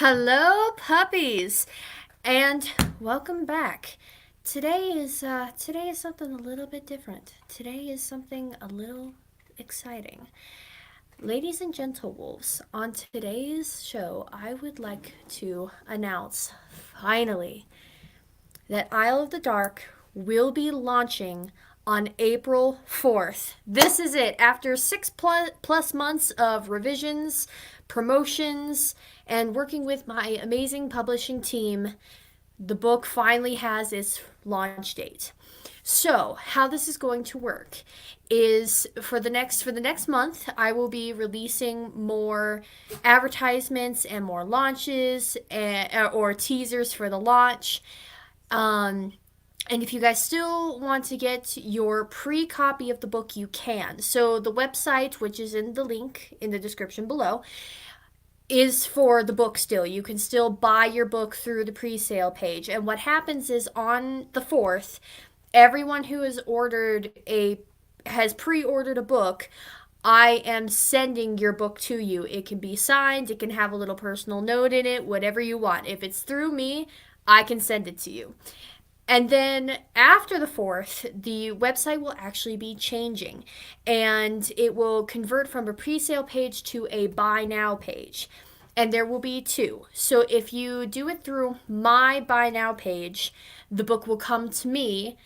Hello, puppies, and welcome back. Today is something a little bit different. Today is something a little exciting. Ladies and gentlemen, on today's show, I would like to announce finally that Isle of the Dark will be launching on April 4th. This is it. After six plus months of revisions, promotions, and working with my amazing publishing team, the book finally has its launch date. So, how this is going to work is for the next month, I will be releasing more advertisements and more launches or teasers for the launch. Um, and if you guys still want to get your pre copy of the book, you can. So, the website, which is in the link in the description below, is for the book still. You can still buy your book through the pre sale page. And what happens is on the 4th, everyone who has pre ordered a book, I am sending your book to you. It can be signed, it can have a little personal note in it, whatever you want. If it's through me, I can send it to you. And then after the 4th, the website will actually be changing and it will convert from a pre sale page to a buy now page. And there will be two. So if you do it through my buy now page, the book will come to me.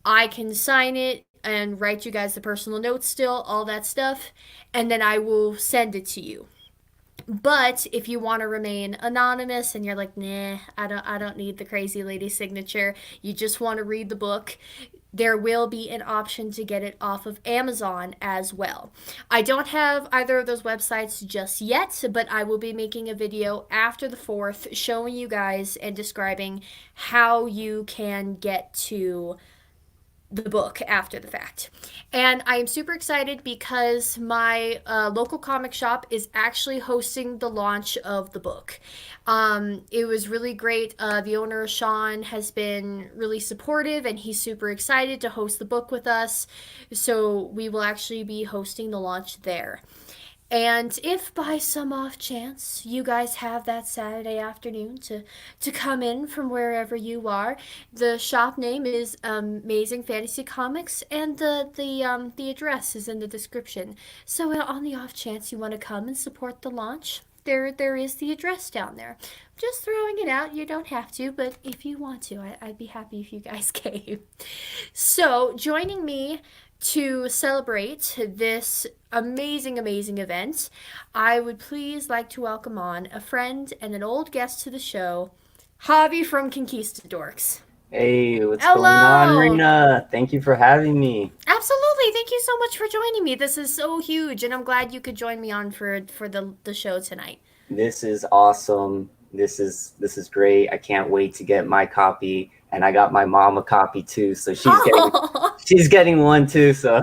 I can sign it and write you guys the personal notes still, all that stuff, and then I will send it to you. But if you want to remain anonymous and you're like, nah, I don't need the crazy lady signature, you just want to read the book, there will be an option to get it off of Amazon as well. I don't have either of those websites just yet, but I will be making a video after the 4th showing you guys and describing how you can get to the book after the fact. And I am super excited because my local comic shop is actually hosting the launch of the book. It was really great. The owner, Sean, has been really supportive and he's super excited to host the book with us. So we will actually be hosting the launch there. And if by some off chance you guys have that Saturday afternoon to come in from wherever you are, the shop name is Amazing Fantasy Comics, and the address is in the description. So on the off chance you want to come and support the launch, there is the address down there. Just throwing it out. You don't have to, but if you want to, I'd be happy if you guys came. So joining me to celebrate this amazing event, I would please like to welcome on a friend and an old guest to the show, Javi from Conquistadorks. Hey, what's going on, Hello! Rena? Thank you for having me. Absolutely. Thank you so much for joining me. This is so huge, and I'm glad you could join me on for the show tonight. This is awesome. This is great. I can't wait to get my copy, and I got my mom a copy too, so she's getting Oh, she's getting one too. So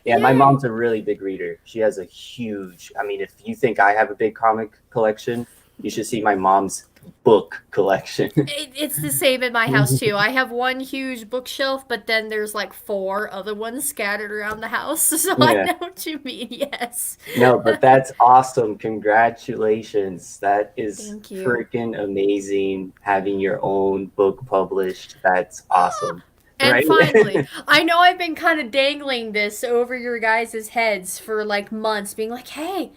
yeah, my yay! mom's a really big reader. She has a huge. I mean, if you think I have a big comic collection, you should see my mom's book collection. It's the same in my house too. I have one huge bookshelf, but then there's like four other ones scattered around the house. So I Yeah. know what you mean. Yes. No, but that's awesome. Congratulations. That is Thank you. freaking amazing having your own book published. That's awesome. And Right? finally, I know I've been kind of dangling this over your guys' heads for like months, being like, hey,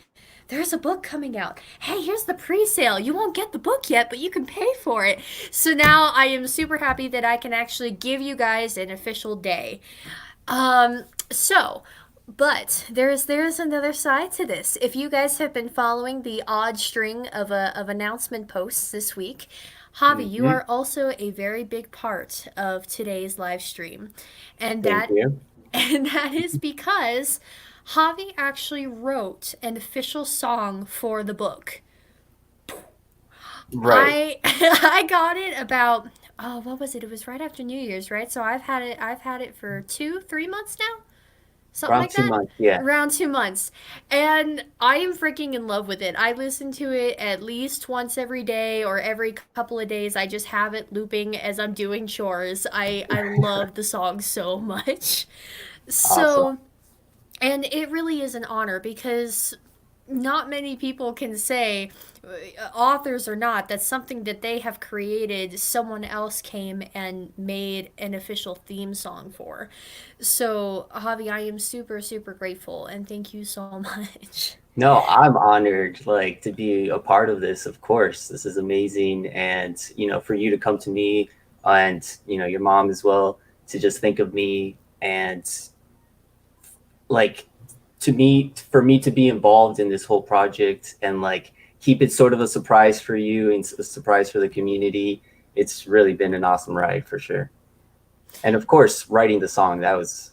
there's a book coming out. Hey, here's the pre sale. You won't get the book yet, but you can pay for it. So now I am super happy that I can actually give you guys an official day. So, but there's another side to this. If you guys have been following the odd string of announcement posts this week, Javi, you Hmm. are also a very big part of today's live stream, and Thank that you. and that is because Javi actually wrote an official song for the book. Right. I I got it about, oh, what was it? It was right after New Year's, right? So I've had it for 2, 3 months now, something Around like two that. months. Yeah. Around 2 months, and I am freaking in love with it. I listen to it at least once every day or every couple of days. I just have it looping as I'm doing chores. I love the song so much. Awesome. So, and it really is an honor because not many people can say, authors or not, that's something that they have created, someone else came and made an official theme song for. So, Javi, I am super, super grateful and thank you so much. No, I'm honored like to be a part of this. Of course, this is amazing, and for you to come to me and your mom as well to just think of me and like for me to be involved in this whole project and like keep it sort of a surprise for you and a surprise for the community. It's really been an awesome ride for sure. And of course, writing the song that was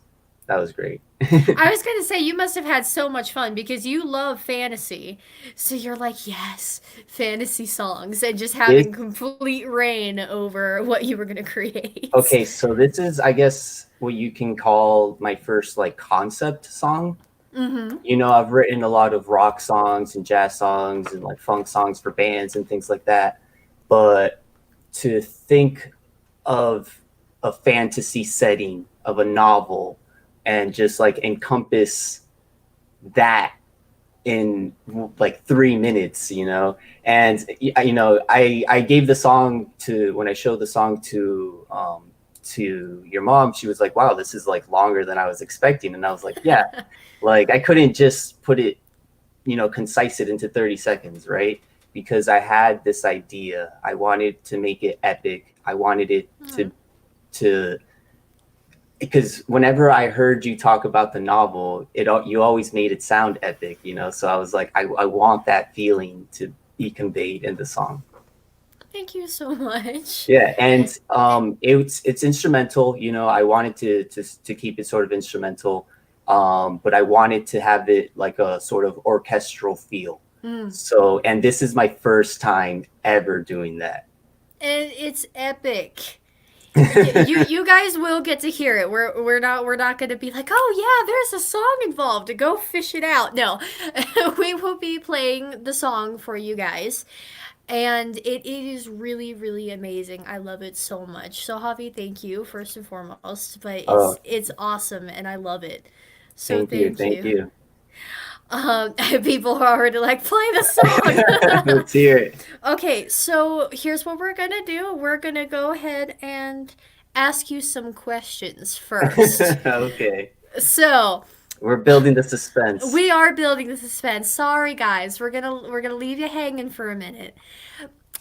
great. I was going to say, you must have had so much fun because you love fantasy. So you're like, yes, fantasy songs, and just This having complete reign over what you were going to create. Okay, so this is, I guess, what you can call my first like concept song. Mm-hmm. I've written a lot of rock songs and jazz songs and like funk songs for bands and things like that. But to think of a fantasy setting of a novel and just like encompass that in like 3 minutes, and I gave the song to when I showed the song to your mom. She was like, wow, this is like longer than I was expecting. And I was like, yeah, like I couldn't just put it, concise it into 30 seconds, right? Because I had this idea. I wanted to make it epic. I wanted it to because whenever I heard you talk about the novel, you always made it sound epic, So I was like, I want that feeling to be conveyed in the song. Thank you so much. Yeah, and it's instrumental. I wanted to keep it sort of instrumental, but I wanted to have it like a sort of orchestral feel. Mm. So, and this is my first time ever doing that. And it's epic. You guys will get to hear it. We're not going to be like, oh yeah, there's a song involved. To go fish it out. No, we will be playing the song for you guys, and it is really really amazing. I love it so much. So Javi, thank you first and foremost. But Oh, it's awesome, and I love it. So thank you, thank thank you. you. People are already like, play the song. Let's hear it. Okay, so here's what we're gonna do. We're gonna go ahead and ask you some questions first. Okay, So we're building the suspense. we are building the suspense. Sorry, guys. We're gonna leave you hanging for a minute.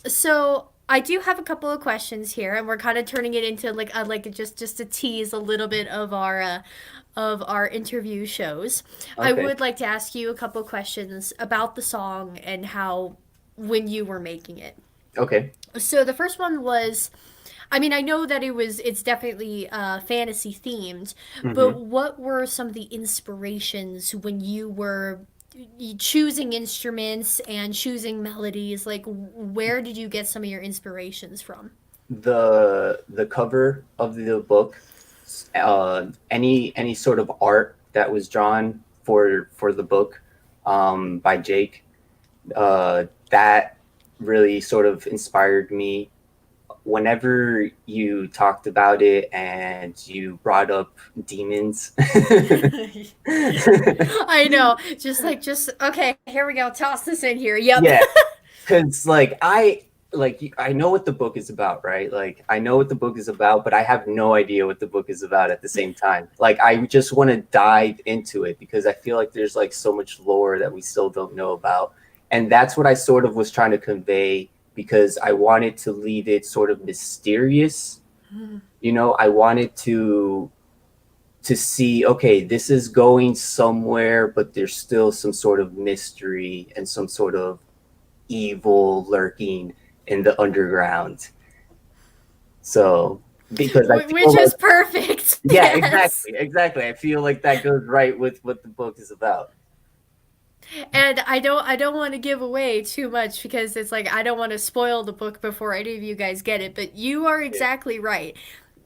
So I do have a couple of questions here, and we're kind of turning it into like just to tease a little bit of our interview shows. I Okay, would like to ask you a couple of questions about the song and how when you were making it. okay. So the first one was, I mean, I know that it's definitely fantasy themed, but Hmm. what were some of the inspirations when you were choosing instruments and choosing melodies? Like, where did you get some of your inspirations from? The cover of the book, any sort of art that was drawn for the book, by Jake, that really sort of inspired me. Whenever you talked about it and you brought up demons, I know, just okay. Here we go. Toss this in here. Yep. yeah, because I know what the book is about, right? Like I know what the book is about, but I have no idea what the book is about at the same time. Like I just want to dive into it because I feel like there's like so much lore that we still don't know about. And that's what I sort of was trying to convey because I wanted to leave it sort of mysterious. I wanted to see, okay, this is going somewhere, but there's still some sort of mystery and some sort of evil lurking in the underground. So, because I Which feel like, is perfect. yeah, Yes. exactly. I feel like that goes right with what the book is about. And I don't want to give away too much because it's like I don't want to spoil the book before any of you guys get it, but you are Yeah, exactly right.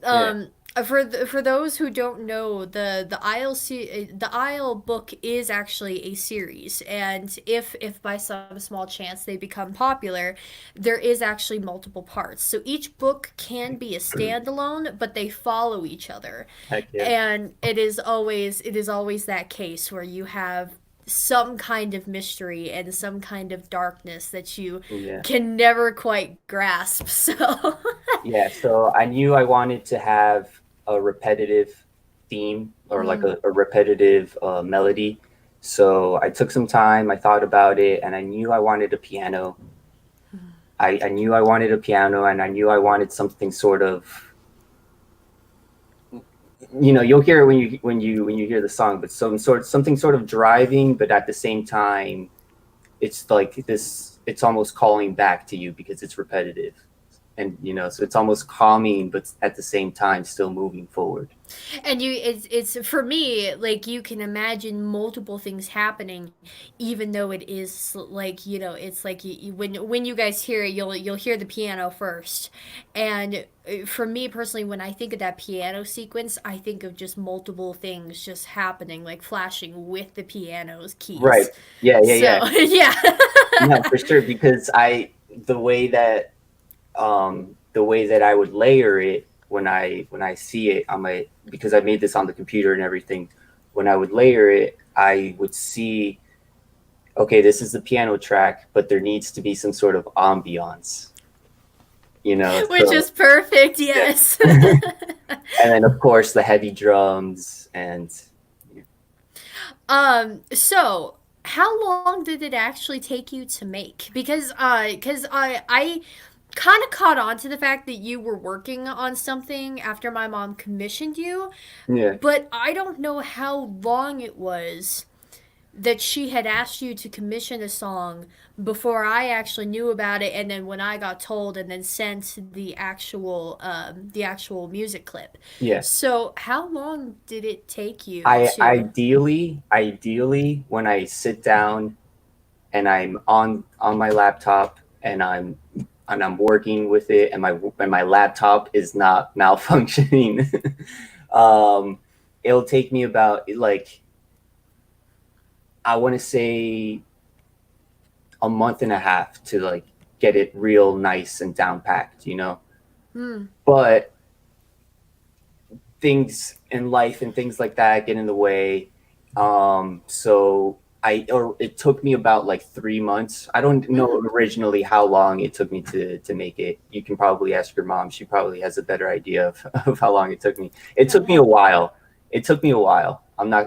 yeah. Um for those who don't know, the Isle book is actually a series, and if by some small chance they become popular, there is actually multiple parts. So each book can be a standalone, but they follow each other. Heck yeah. And it is always that case where you have some kind of mystery and some kind of darkness that you Yeah. can never quite grasp. So, Yeah, so I knew I wanted to have a repetitive theme or like mm, a repetitive melody. So I took some time, I thought about it, and I knew I wanted a piano. I knew I wanted a piano, and I knew I wanted something sort of, you'll hear it when you hear the song, but something sort of driving, but at the same time, it's like this. It's almost calling back to you because it's repetitive, and so it's almost calming, but at the same time, still moving forward. and it's for me, like, you can imagine multiple things happening, even though it is like, it's like when you guys hear it, you'll hear the piano first, and for me personally, when I think of that piano sequence, I think of just multiple things just happening, like flashing with the piano's Right. keys. Yeah, yeah, yeah. So yeah. No, for sure. Because the way that I would layer it when I see it on my, because I made this on the computer and everything. When I would layer it, I would see, okay, this is the piano track, but there needs to be some sort of ambiance, Which So is perfect, yeah. yes. And then of course the heavy drums and So how long did it actually take you to make? Because I kind of caught on to the fact that you were working on something after my mom commissioned you, yeah. but I don't know how long it was that she had asked you to commission a song before I actually knew about it, and then when I got told and then sent the actual music clip. Yeah. So how long did it take you I to? ideally when I sit down and I'm on my laptop and I'm working with it and my laptop is not malfunctioning, um, it'll take me about, like, I want to say a month and a half to, like, get it real nice and down packed. Hmm. But things in life and things like that get in the way. So it took me about like 3 months. I don't know Hmm. originally how long it took me to make it. You can probably ask your mom. She probably has a better idea of how long it took me. It Oh took me yeah. a while. It took me a while.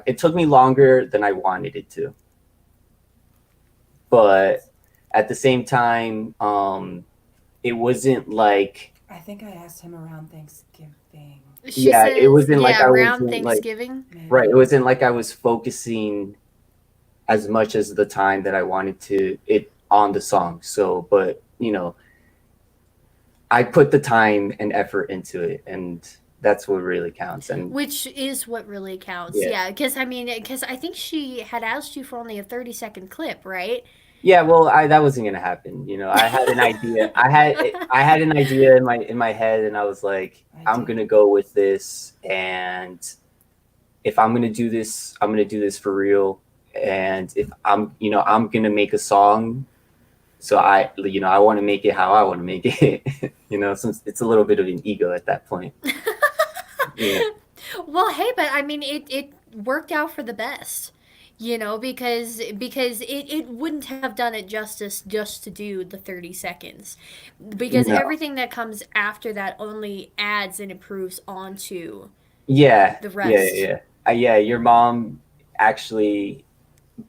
It took me longer than I wanted it to. But at the same time, it wasn't like, I think I asked him around Thanksgiving, She yeah, it says, wasn't like yeah, I around wasn't like, Thanksgiving. right. It maybe. wasn't like I was focusing as much as the time that I wanted to it on the song. So, but I put the time and effort into it, and that's what really counts. And Which is what really counts, yeah, yeah. Because I mean, because I think she had asked you for only a 30-second clip, right? yeah. Well, that wasn't gonna happen. I had an idea. I had an idea in my head, and I was like, I I'm did. gonna go with this, and if I'm gonna do this, I'm gonna do this for real. And if I'm gonna make a song, so I want to make it how I want to make it. Since it's a little bit of an ego at that point. Yeah. Well, hey, but I mean, it worked out for the best, because it wouldn't have done it justice just to do the 30 seconds, because No. everything that comes after that only adds and improves onto Yeah. the Yeah. rest. Yeah. Yeah. Your mom actually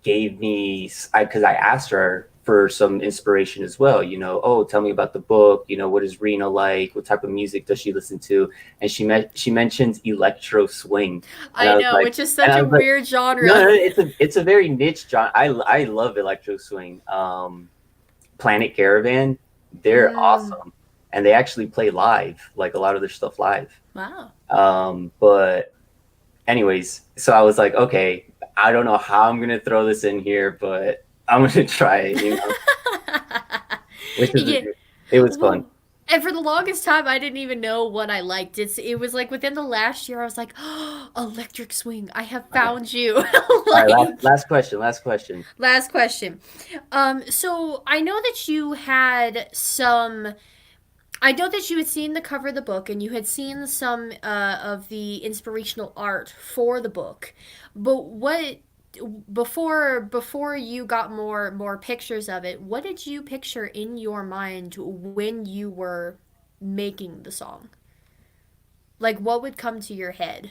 gave me, because I asked her for some inspiration as well. Oh, tell me about the book. What is Rena like? What type of music does she listen to? And she mentioned electro swing, and I I was know, like, which is and such I a was like, weird no, genre. no, it's a very niche genre. I love electro swing. Planet Caravan, they're Mm, awesome, and they actually play live, like a lot of their stuff live. wow. But anyways, so I was like, okay, I don't know how I'm gonna throw this in here, but I'm gonna try it. Which is Yeah. it was fun. Well, and for the longest time, I didn't even know what I liked. It was like within the last year, I was like, oh, Electric Swing, I have All right, found you. all right. Last Like, last question. Last question. last question. So I know that you had some. I know that you had seen the cover of the book and you had seen some of the inspirational art for the book, but what? before you got more pictures of it, what did you picture in your mind when you were making the song? Like what would come to your head?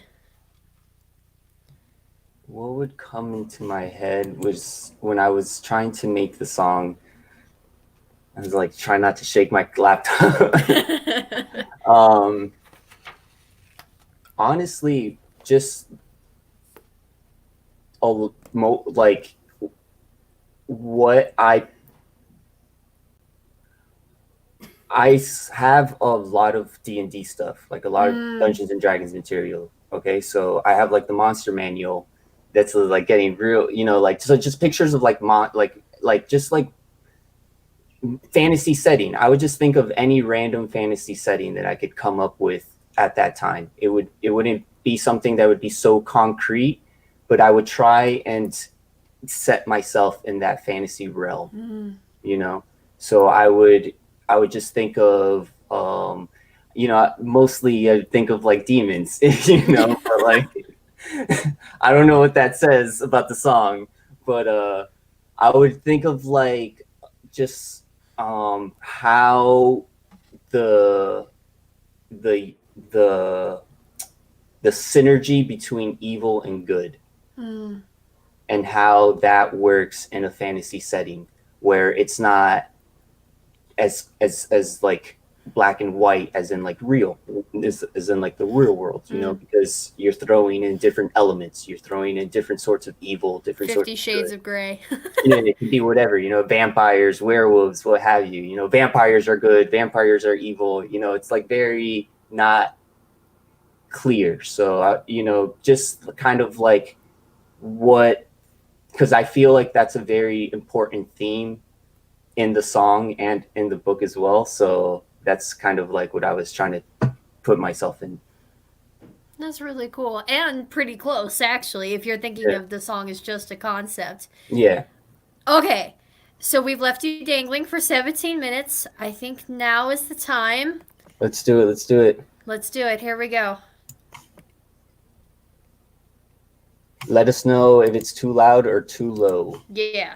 What would come into my head was when I was trying to make the song. I was like trying not to shake my laptop. um, Honestly, just like what I have a lot of D&D stuff, like a lot of Mm, Dungeons and Dragons material. Okay, so I have like the monster manual that's like getting real, like so just pictures of like like just like fantasy setting. I would just think of any random fantasy setting that I could come up with at that time. It wouldn't be something that would be so concrete, but I would try and set myself in that fantasy realm, mm. you know. So I would just think of mostly I think of like demons, but like I don't know what that says about the song, but I would think of like just how the the the the synergy between evil and good Mm. and how that works in a fantasy setting where it's not as like black and white as in like real as in like the real world, Mm. because you're throwing in different elements, you're throwing in different sorts of evil, different sorts 50 of Shades good. of Grey. It can be whatever, vampires, werewolves, what have you. Vampires are good, vampires are evil. It's like very not clear. So just kind of like what, because I feel like that's a very important theme in the song and in the book as well. So that's kind of like what I was trying to put myself in. That's really cool and pretty close, actually, if you're thinking Yeah. of the song as just a concept. Yeah. Okay, so we've left you dangling for 17 minutes. I think now is the time. Let's do it. Let's do it. Let's do it. Here we go. Let us know if it's too loud or too low. Yeah.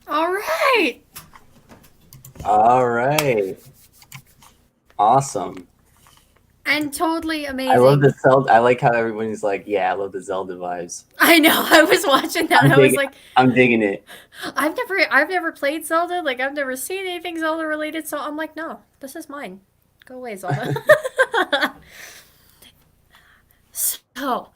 All right. All right. Awesome. And totally I love amazing. the Zelda. I like how everybody's like, yeah, I love the Zelda vibes. I know. I was watching that. I'm I was digging. like, I'm digging it. I've never played Zelda. Like I've never seen anything Zelda related. So I'm like, no, this is mine. Go away, Zelda. So,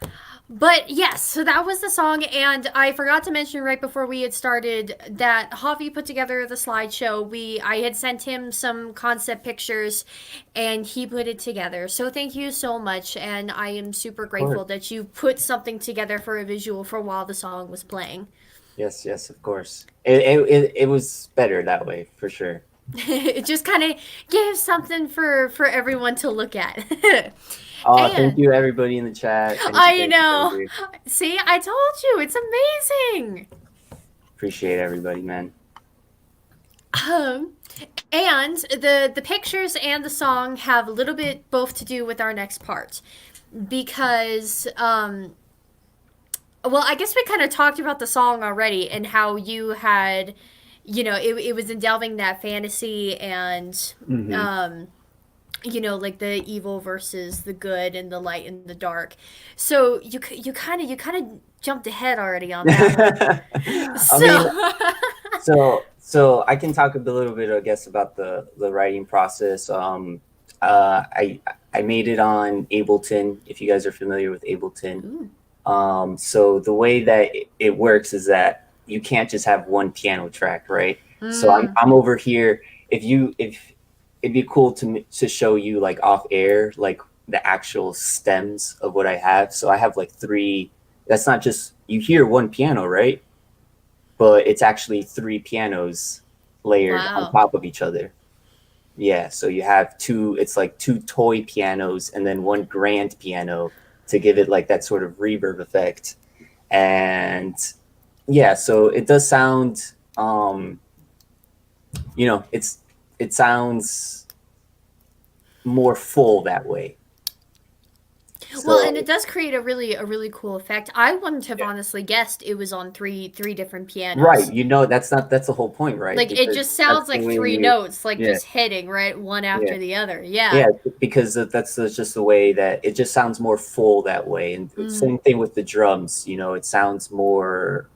but yes, so that was the song, and I forgot to mention right before we had started that Javi put together the slideshow. I had sent him some concept pictures, and he put it together. So thank you so much, and I am super Of course. grateful that you put something together for a visual for while the song was playing. Yes, yes, of course. It was better that way for sure. It just kind of gives something for everyone to look at. Thank And you everybody in the chat. Thank you, I thank you, thank know. you. See, I told you, it's amazing. Appreciate everybody, man. Um, and the pictures and the song have a little bit both to do with our next part because well, I guess we kind of talked about the song already and how you had, it was in delving that fantasy and Hmm. um like the evil versus the good and the light and the dark. So you kind of jumped ahead already on that one. I mean, So so I can talk a little bit, I guess, about the writing process. I made it on Ableton. If you guys are familiar with Ableton, Ooh. so the way that it works is that you can't just have one piano track, right? So Mm. I'm over here. If it'd be cool to show you like off air, like the actual stems of what I have. So I have like three. That's not just you hear one piano, right? But it's actually three pianos layered on Wow. top of each other. Yeah, so you have two, it's like two toy pianos and then one grand piano to give it like that sort of reverb effect. And yeah, so it does sound you know, it sounds more full that way. Well, and it So does create a really cool effect. I wouldn't have yeah. honestly guessed it was on three different Right, pianos. that's the whole point, right? Like it Because just that's sounds the like way three you notes, like yeah, just hitting right one yeah. after the other. Yeah. Yeah, because that's just the way that it just sounds more full that way. And Mm. same thing with the drums, it sounds more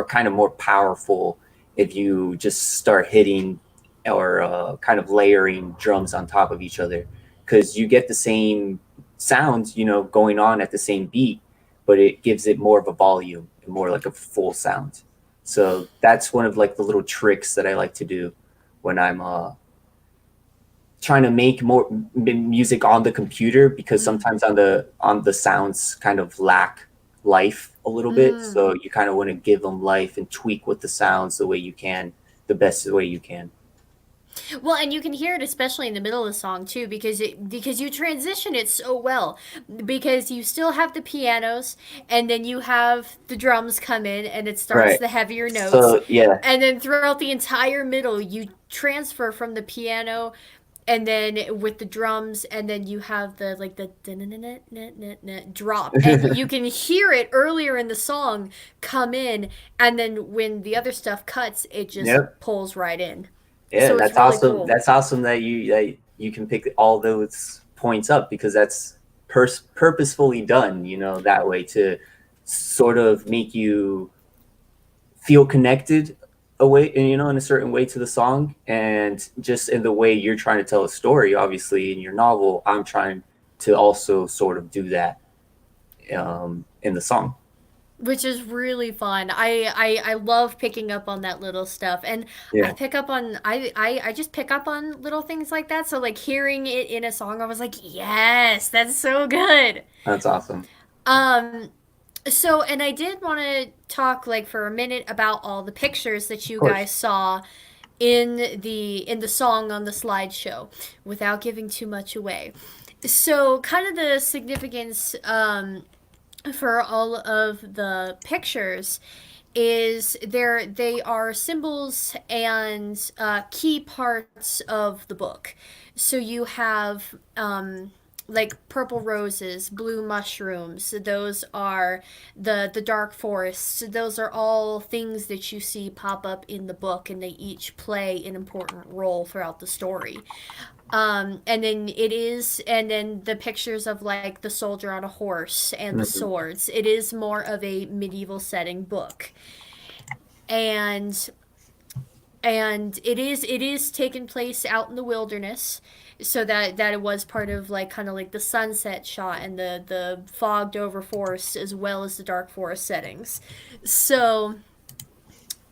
kind of more powerful if you just start hitting or kind of layering drums on top of each other because you get the same sounds, going on at the same beat, but it gives it more of a volume and more like a full sound. So that's one of like the little tricks that I like to do when I'm trying to make more music on the computer because Mm. sometimes on the sounds kind of lack life a little bit, Mm. so you kind of want to give them life and tweak with the sounds the best way you can. Well, and you can hear it especially in the middle of the song too, because you transition it so well, because you still have the pianos, and then you have the drums come in, and it starts Right, the heavier notes, so yeah, and then throughout the entire middle, you transfer from the piano, and then with the drums, and then you have the like the drop, and you can hear it earlier in the song come in, and then when the other stuff cuts, it just yep, pulls right in. yeah, So it's that's really awesome. cool. That's awesome that you can pick all those points up because that's purposefully done, that way to sort of make you feel connected away, in a certain way to the song, and just in the way you're trying to tell a story. Obviously, in your novel, I'm trying to also sort of do that in the song. Which is really fun. I love picking up on that little stuff, and I Yeah, pick up on I just pick up on little things like that. So like hearing it in a song, I was like, yes, that's so good. that's awesome. Um, So, and I did want to talk like for a minute about all the pictures that Of you course. guys saw in the song on the slideshow without giving too much away. So, kind of the significance for all of the pictures is they are symbols and key parts of the book. So you have like purple roses, blue mushrooms. Those are the dark forests. Those are all things that you see pop up in the book, and they each play an important role throughout the story. And then the pictures of like the soldier on a horse and the Hmm. swords. It is more of a medieval setting book, and it is taking place out in the wilderness, so that it was part of like kind of like the sunset shot and the fogged over forest as well as the dark forest settings. So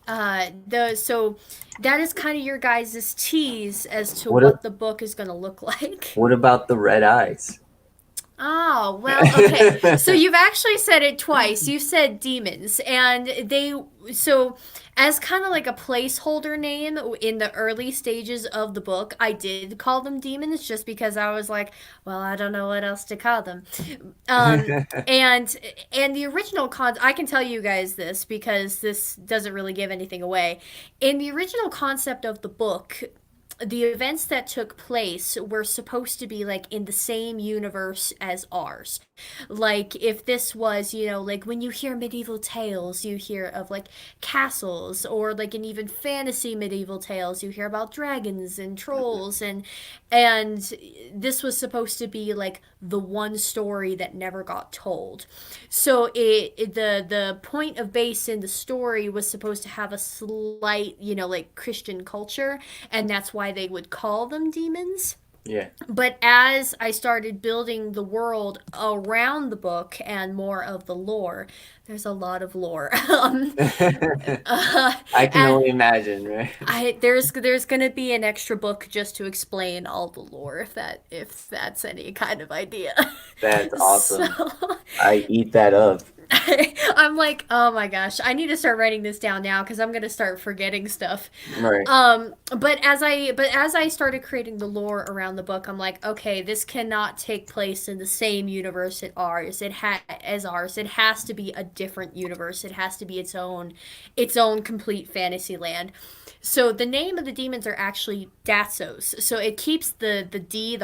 the so that is kind of your guys' tease as to What a- what the book is going to look like. what about the red eyes? Oh, well, okay. So you've actually said it twice. You said demons, and so as kind of like a placeholder name in the early stages of the book, I did call them demons just because I was like, well, I don't know what else to call them. Um, and the original I can tell you guys this because this doesn't really give anything away. In the original concept of the book, the events that took place were supposed to be like in the same universe as ours. Like if this was, like when you hear medieval tales, you hear of like castles, or like in even fantasy medieval tales, you hear about dragons and trolls, and this was supposed to be like the one story that never got told. So the point of base in the story was supposed to have a slight, like Christian culture, and that's why they would call them demons. Yeah. But as I started building the world around the book and more of the lore, there's a lot of lore. uh, I can and only imagine, right? there's gonna be an extra book just to explain all the lore, if that's any kind of idea. That's So awesome. I eat that up. I'm like, oh my gosh, I need to start writing this down now because I'm gonna start forgetting stuff. Right. But as I started creating the lore around the book, I'm like, okay, this cannot take place in the same universe as ours. It has to be a different universe. It has to be its own complete fantasy land. So the name of the demons are actually Datsos. So it keeps the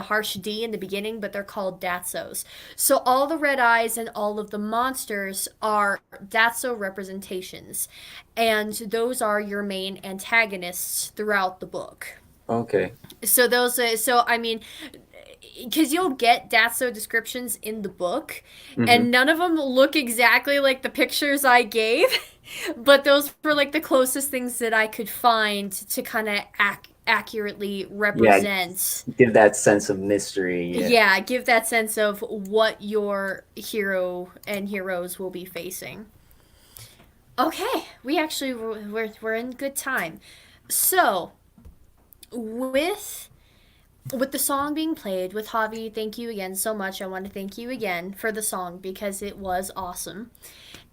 harsh D in the beginning, but they're called Datsos. So all the red eyes and all of the monsters are Datso representations, and those are your main antagonists throughout the book. Okay. So I mean, because you'll get Datso descriptions in the book, Hmm. and none of them look exactly like the pictures I gave, but those were like the closest things that I could find to kind of accurately Yeah, represent. give that sense of mystery. Yeah. Yeah, give that sense of what your hero and heroes will be facing. Okay, we're in good time. So, with with the song being played with Javi, thank you again so much. I want to thank you again for the song because it was awesome.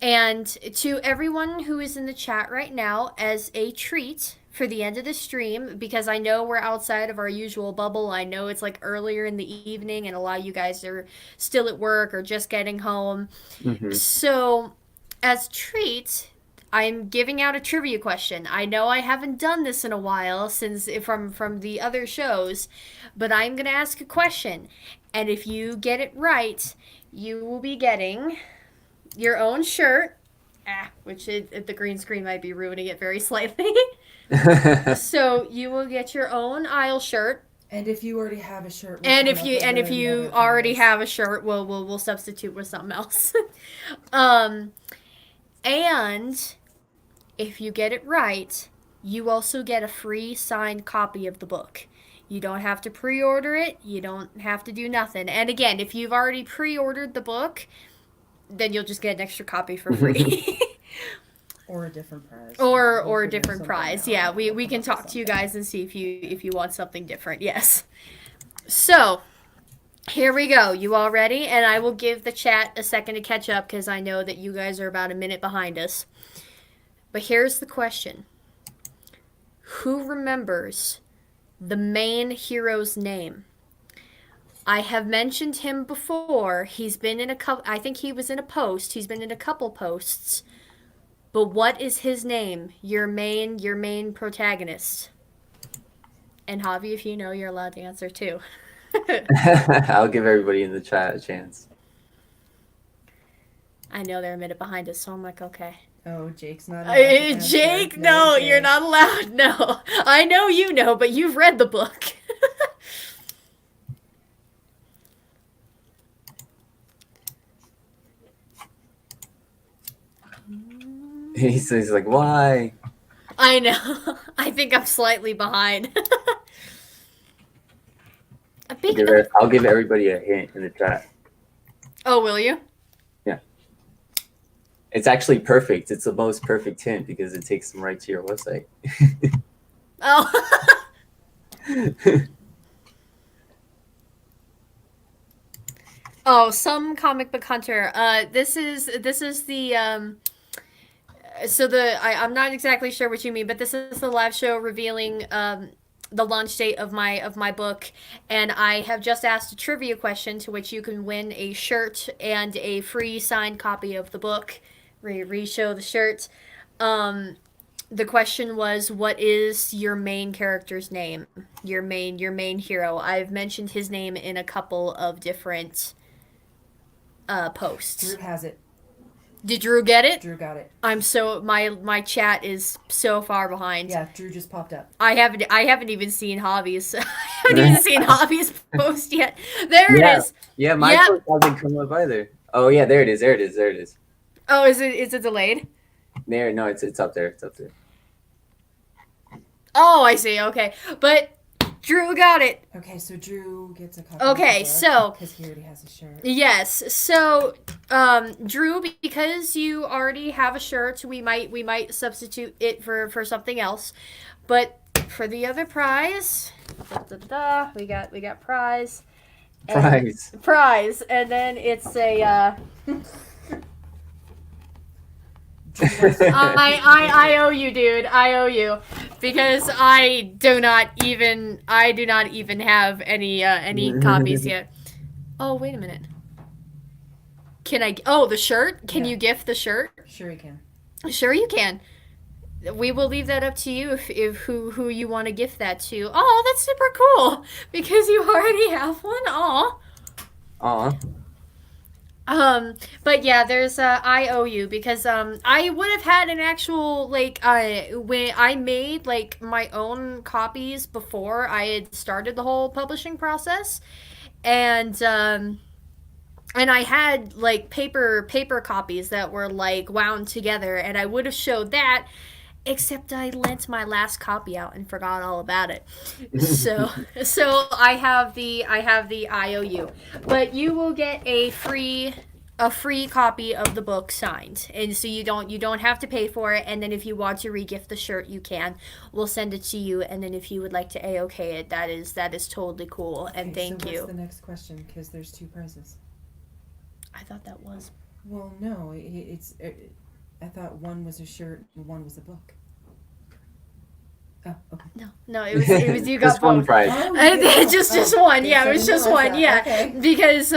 And to everyone who is in the chat right now, as a treat for the end of the stream, because I know we're outside of our usual bubble. I know it's like earlier in the evening, and a lot of you guys are still at work or just getting home. Hmm. So, as treat, I'm giving out a trivia question. I know I haven't done this in a while since from the other shows, but I'm going to ask a question. And if you get it right, you will be getting your own shirt. The green screen might be ruining it very slightly. So you will get your own aisle shirt. And if you already have a shirt, we'll And come if up you with and if you another already prize. have a shirt, we'll substitute with something else. um, and if you get it right, you also get a free signed copy of the book. You don't have to pre-order it. You don't have to do nothing. And again, if you've already pre-ordered the book, then you'll just get an extra copy for free. Or a different prize. or a figure different something prize. out. Yeah, we We'll can come up talk with to you something. guys and see if you want something different. Yes. So, Here we go. You all ready? And I will give the chat a second to catch up because I know that you guys are about a minute behind us. But here's the question. Who remembers the main hero's name? I have mentioned him before. He's been in a couple, I think he was in a post. He's been in a couple posts. But what is his name? Your main protagonist. And Javi, if you know, you're allowed to answer too. I'll give everybody in the chat a chance. I know they're a minute behind us, so I'm like, okay. Oh, Jake's not allowed to answer. Jake, no, Jake. you're not allowed. No. I know you know, but you've read the book. He's like, why? I know. I think I'm slightly behind. I'll give everybody a hint in the chat. Oh, will you? Yeah. It's actually perfect. It's the most perfect hint because it takes them right to your website. Oh. Oh, some comic book hunter. This is the so I'm not exactly sure what you mean, but this is the live show revealing the launch date of my book, and I have just asked a trivia question to which you can win a shirt and a free signed copy of the book. Re-show the shirt. The question was, what is your main character's name? Your main hero. I've mentioned his name in a couple of different posts. Drew has it. Did Drew get it? Drew got it. I'm so my chat is so far behind. Yeah, Drew just popped up. I haven't even seen Javi's. I haven't even seen Javi's post yet. There it is. Yeah, my post hasn't come up either. Oh yeah, there it is. Oh, is it delayed? There, no, it's up there. It's up there. Oh, I see. Okay, but Drew got it. Okay, so Drew gets a copy. Okay, so because he already has a shirt. Yes. So, Drew, because you already have a shirt, we might substitute it for something else. But for the other prize, we got prize. Prize, and then it's a. I owe you, dude. I owe you, because I do not even have any copies yet. Oh, wait a minute. Can I? Oh, the shirt. Can you gift the shirt? Sure, you can. Sure, you can. We will leave that up to you if who you want to gift that to. Oh, that's super cool because you already have one. Aw. But yeah, there's I owe you, because I would have had an actual when I made my own copies before I had started the whole publishing process, and I had paper copies that were wound together, and I would have showed that. Except I lent my last copy out and forgot all about it. So I have the IOU, but you will get a free copy of the book signed, and so you don't have to pay for it. And then if you want to regift the shirt, you can. We'll send it to you, and then if you would like to A-OK it, that is totally cool. Okay, and thank you. What's the next question? Because there's 2 prizes. I thought that was. Well, no, I thought one was a shirt and one was a book. Oh, okay. No, it was you got just one both. prize. Just one. Okay, Yeah, so it was just you one. realize Yeah, that. Okay. because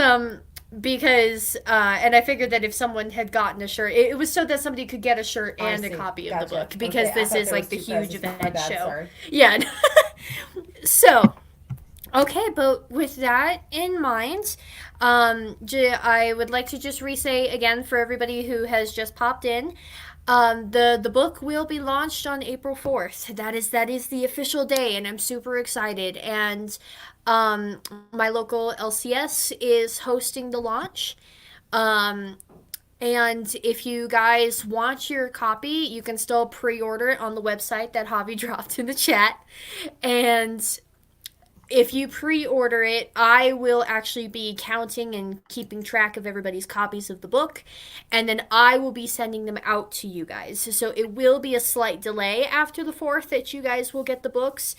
and I figured that if someone had gotten a shirt, it was so that somebody could get a shirt and a copy of the book, because Okay, this is there was the 2 huge prizes. My event bad, show. Sorry. Yeah. So, okay, but with that in mind, I would like to just re-say again for everybody who has just popped in. The book will be launched on April 4th. That is the official day, and I'm super excited. And my local LCS is hosting the launch. And if you guys want your copy, you can still pre-order it on the website that Javi dropped in the chat. And if you pre-order it, I will actually be counting and keeping track of everybody's copies of the book, and then I will be sending them out to you guys. So it will be a slight delay after the 4th that you guys will get the books,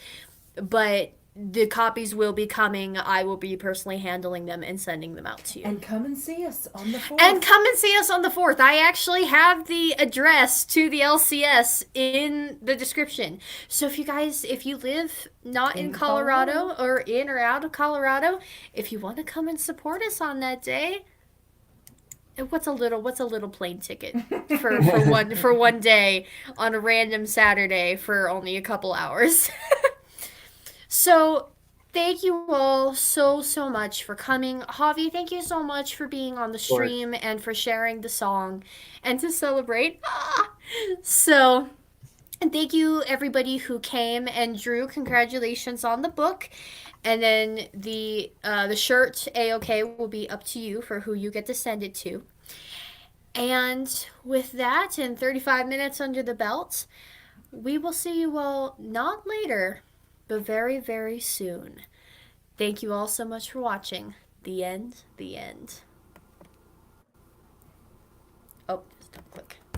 but the copies will be coming. I will be personally handling them and sending them out to you. And come and see us on the 4th. And come and see us on the 4th. I actually have the address to the LCS in the description. So if you live not in Colorado or in or out of Colorado, if you want to come and support us on that day, what's a little plane ticket for one day on a random Saturday for only a couple hours. So thank you all so much for coming. Javi, thank you so much for being on the stream and for sharing the song and to celebrate. So, and thank you everybody who came, and Drew, congratulations on the book. And then the shirt AOK will be up to you for who you get to send it to. And with that, and 35 minutes under the belt, we will see you all not later, but very, very soon. Thank you all so much for watching. The end. The end. Oh, stop click.